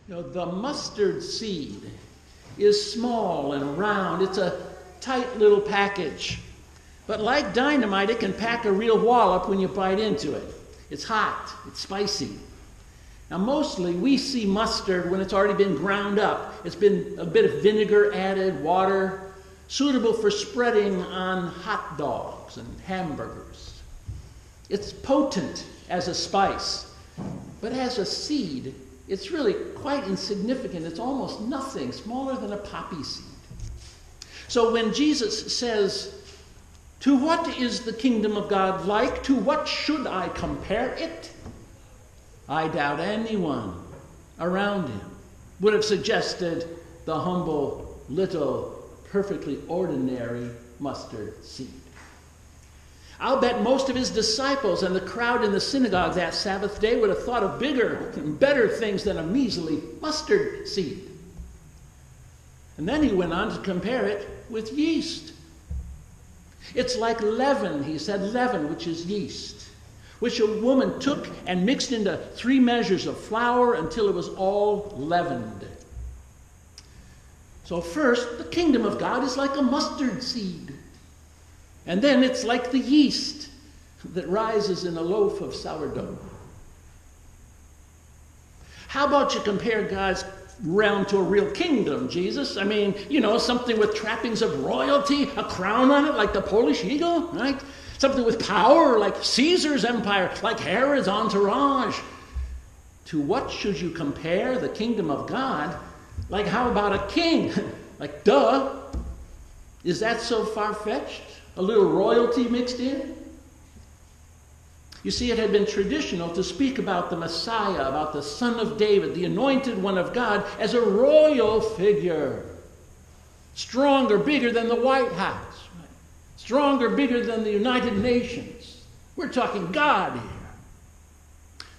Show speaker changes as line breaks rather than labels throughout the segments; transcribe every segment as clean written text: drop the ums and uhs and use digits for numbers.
The mustard seed is small and round. It's a tight little package. But like dynamite, it can pack a real wallop when you bite into it. It's hot. It's spicy. Now, mostly we see mustard when it's already been ground up. It's been a bit of vinegar added, water, suitable for spreading on hot dogs and hamburgers. It's potent as a spice, but as a seed, it's really quite insignificant. It's almost nothing, smaller than a poppy seed. So when Jesus says, "To what is the kingdom of God like? To what should I compare it?" I doubt anyone around him would have suggested the humble, little, perfectly ordinary mustard seed. I'll bet most of his disciples and the crowd in the synagogue that Sabbath day would have thought of bigger and better things than a measly mustard seed. And then he went on to compare it with yeast. It's like leaven, he said, leaven, which is yeast, which a woman took and mixed into 3 measures of flour until it was all leavened. So first, the kingdom of God is like a mustard seed. And then it's like the yeast that rises in a loaf of sourdough. How about you compare God's realm to a real kingdom, Jesus? I mean, something with trappings of royalty, a crown on it like the Polish eagle, right? Something with power like Caesar's empire, like Herod's entourage. To what should you compare the kingdom of God? Like, how about a king? Like, duh. Is that so far-fetched? A little royalty mixed in? You see, it had been traditional to speak about the Messiah, about the Son of David, the anointed one of God, as a royal figure. Stronger, bigger than the White House. Right? Stronger, bigger than the United Nations. We're talking God here.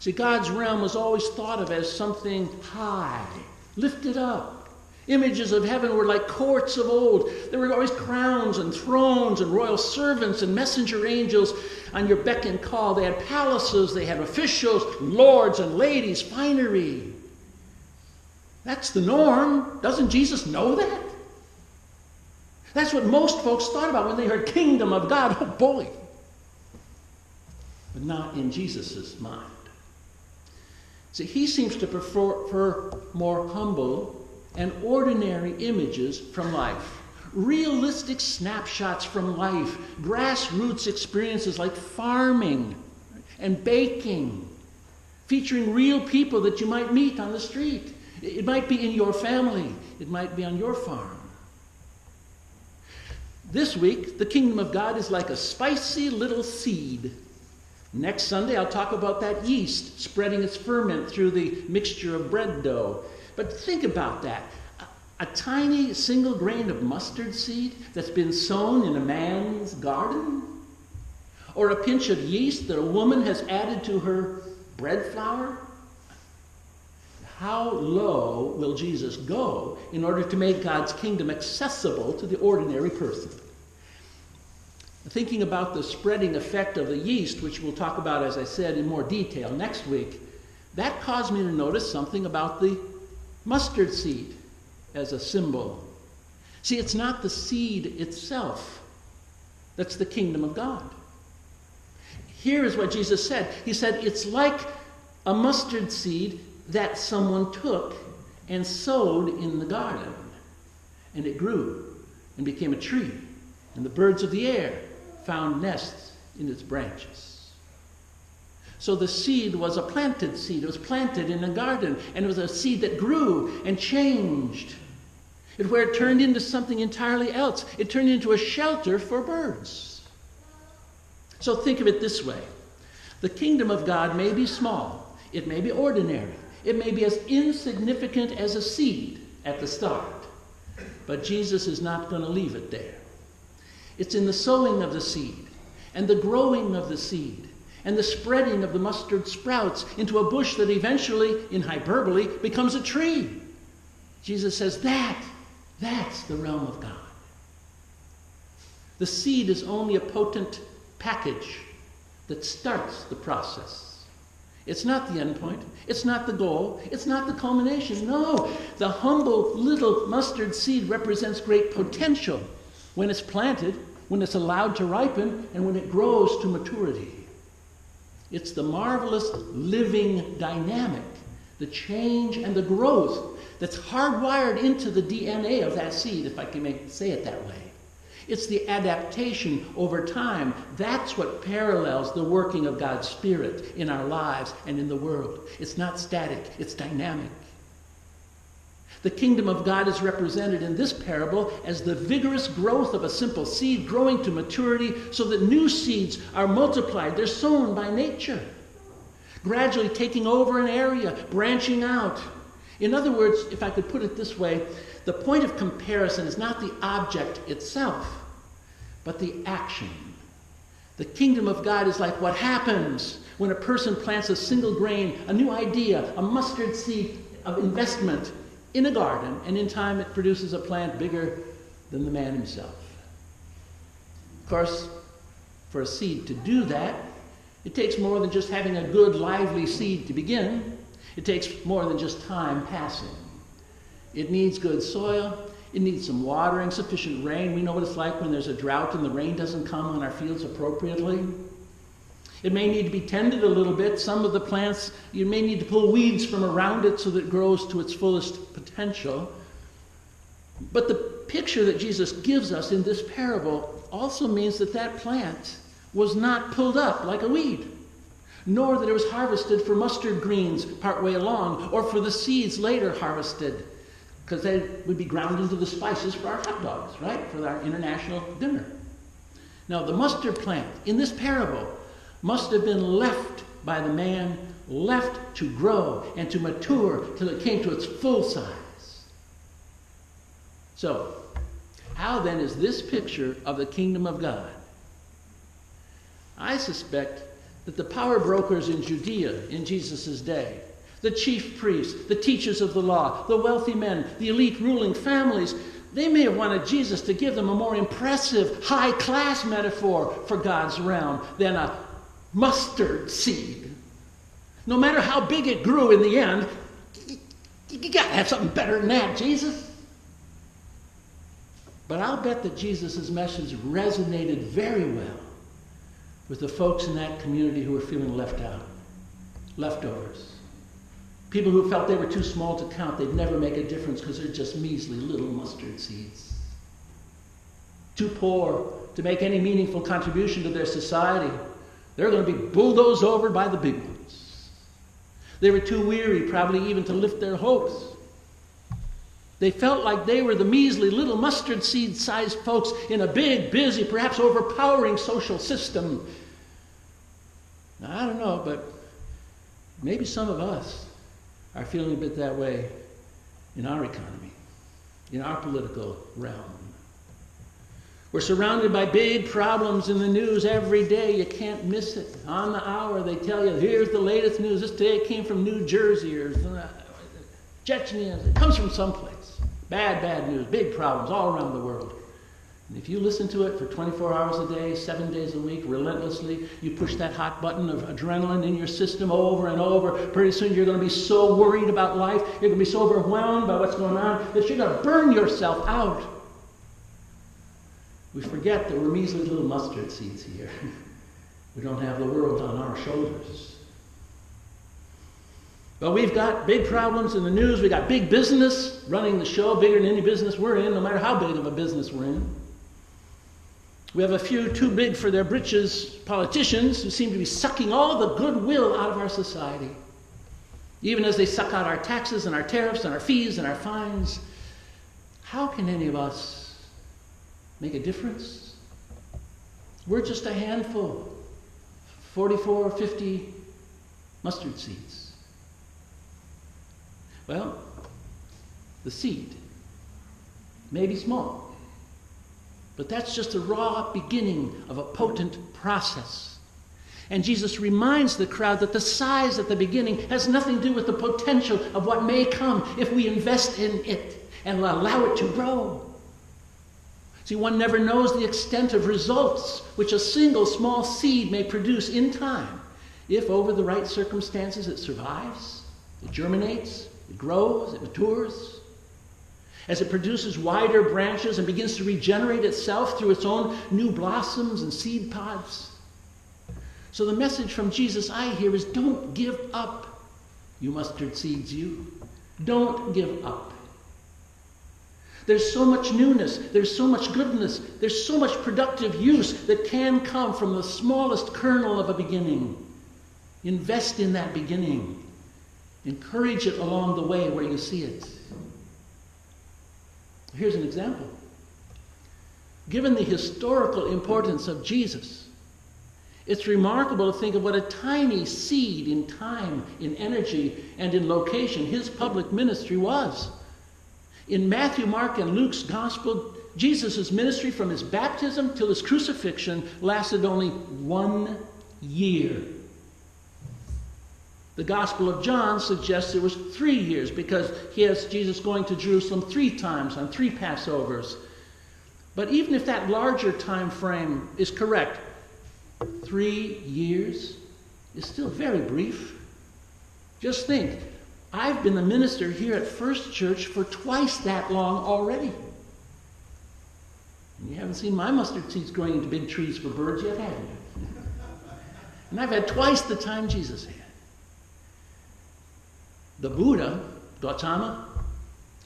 See, God's realm was always thought of as something high, lifted up. Images of heaven were like courts of old. There were always crowns and thrones and royal servants and messenger angels on your beck and call. They had palaces, they had officials, lords and ladies, finery. That's the norm. Doesn't Jesus know that? That's what most folks thought about when they heard kingdom of God. Oh boy. But not in Jesus' mind. See, he seems to prefer more humble and ordinary images from life. Realistic snapshots from life. Grassroots experiences like farming and baking. Featuring real people that you might meet on the street. It might be in your family. It might be on your farm. This week, the kingdom of God is like a spicy little seed. Next Sunday, I'll talk about that yeast spreading its ferment through the mixture of bread dough. But think about that. A tiny single grain of mustard seed that's been sown in a man's garden? Or a pinch of yeast that a woman has added to her bread flour? How low will Jesus go in order to make God's kingdom accessible to the ordinary person? Thinking about the spreading effect of the yeast, which we'll talk about, as I said, in more detail next week, that caused me to notice something about the mustard seed as a symbol. See, it's not the seed itself that's the kingdom of God. Here is what Jesus said. He said, it's like a mustard seed that someone took and sowed in the garden. And it grew and became a tree. And the birds of the air found nests in its branches. So the seed was a planted seed. It was planted in a garden. And it was a seed that grew and changed. Where it turned into something entirely else. It turned into a shelter for birds. So think of it this way. The kingdom of God may be small. It may be ordinary. It may be as insignificant as a seed at the start. But Jesus is not going to leave it there. It's in the sowing of the seed and the growing of the seed and the spreading of the mustard sprouts into a bush that eventually, in hyperbole, becomes a tree. Jesus says that's the realm of God. The seed is only a potent package that starts the process. It's not the end point. It's not the goal. It's not the culmination. No, the humble little mustard seed represents great potential when it's planted, when it's allowed to ripen, and when it grows to maturity. It's the marvelous living dynamic, the change and the growth that's hardwired into the DNA of that seed, if I can say it that way. It's the adaptation over time. That's what parallels the working of God's Spirit in our lives and in the world. It's not static, it's dynamic. The kingdom of God is represented in this parable as the vigorous growth of a simple seed growing to maturity so that new seeds are multiplied. They're sown by nature, gradually taking over an area, branching out. In other words, if I could put it this way, the point of comparison is not the object itself, but the action. The kingdom of God is like what happens when a person plants a single grain, a new idea, a mustard seed of investment in a garden, and in time it produces a plant bigger than the man himself. Of course, for a seed to do that, it takes more than just having a good, lively seed to begin. It takes more than just time passing. It needs good soil. It needs some watering, sufficient rain. We know what it's like when there's a drought and the rain doesn't come on our fields appropriately. It may need to be tended a little bit. Some of the plants, you may need to pull weeds from around it so that it grows to its fullest potential. But the picture that Jesus gives us in this parable also means that that plant was not pulled up like a weed, nor that it was harvested for mustard greens partway along, or for the seeds later harvested, because they would be ground into the spices for our hot dogs, right? For our international dinner. Now, the mustard plant in this parable must have been left by the man, left to grow and to mature till it came to its full size. So, how then is this picture of the kingdom of God? I suspect that the power brokers in Judea in Jesus' day, the chief priests, the teachers of the law, the wealthy men, the elite ruling families, they may have wanted Jesus to give them a more impressive, high-class metaphor for God's realm than a mustard seed. No matter how big it grew in the end, you got to have something better than that, Jesus. But I'll bet that Jesus' message resonated very well with the folks in that community who were feeling left out, leftovers. People who felt they were too small to count. They'd never make a difference because they're just measly little mustard seeds. Too poor to make any meaningful contribution to their society. They're going to be bulldozed over by the big ones. They were too weary probably even to lift their hopes. They felt like they were the measly little mustard seed-sized folks in a big, busy, perhaps overpowering social system. Now, I don't know, but maybe some of us are feeling a bit that way in our economy, in our political realm. We're surrounded by big problems in the news every day. You can't miss it. On the hour, they tell you, here's the latest news. This today came from New Jersey or Chechnya. It comes from someplace. Bad news, big problems all around the world. And if you listen to it for 24 hours a day, 7 days a week, relentlessly, you push that hot button of adrenaline in your system over and over, pretty soon you're going to be so worried about life, you're going to be so overwhelmed by what's going on, that you're going to burn yourself out. We forget that we're measly little mustard seeds here. We don't have the world on our shoulders. But we've got big problems in the news. We've got big business running the show, bigger than any business we're in, no matter how big of a business we're in. We have a few too big for their britches politicians who seem to be sucking all the goodwill out of our society, even as they suck out our taxes and our tariffs and our fees and our fines. How can any of us make a difference? We're just a handful, 44 or 50 mustard seeds. Well, the seed may be small, but that's just the raw beginning of a potent process. And Jesus reminds the crowd that the size at the beginning has nothing to do with the potential of what may come if we invest in it and allow it to grow. See, one never knows the extent of results which a single small seed may produce in time If over the right circumstances it survives, it germinates, it grows, it matures, as it produces wider branches and begins to regenerate itself through its own new blossoms and seed pods. So the message from Jesus I hear is, don't give up, you mustard seeds, you. Don't give up. There's so much newness, there's so much goodness, there's so much productive use that can come from the smallest kernel of a beginning. Invest in that beginning. Encourage it along the way where you see it. Here's an example. Given the historical importance of Jesus, it's remarkable to think of what a tiny seed in time, in energy, and in location his public ministry was. In Matthew, Mark, and Luke's gospel, Jesus' ministry from his baptism till his crucifixion lasted only 1 year. The Gospel of John suggests it was 3 years because he has Jesus going to Jerusalem 3 times on 3 Passovers. But even if that larger time frame is correct, 3 years is still very brief. Just think, I've been the minister here at First Church for twice that long already. And you haven't seen my mustard seeds growing into big trees for birds yet, have you? And I've had twice the time Jesus had. The Buddha, Gautama,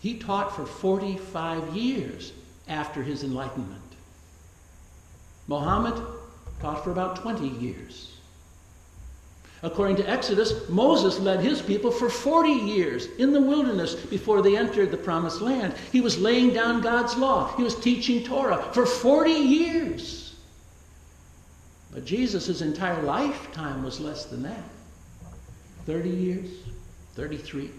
he taught for 45 years after his enlightenment. Mohammed taught for about 20 years. According to Exodus, Moses led his people for 40 years in the wilderness before they entered the promised land. He was laying down God's law. He was teaching Torah for 40 years. But Jesus' entire lifetime was less than that. 30 years, 33.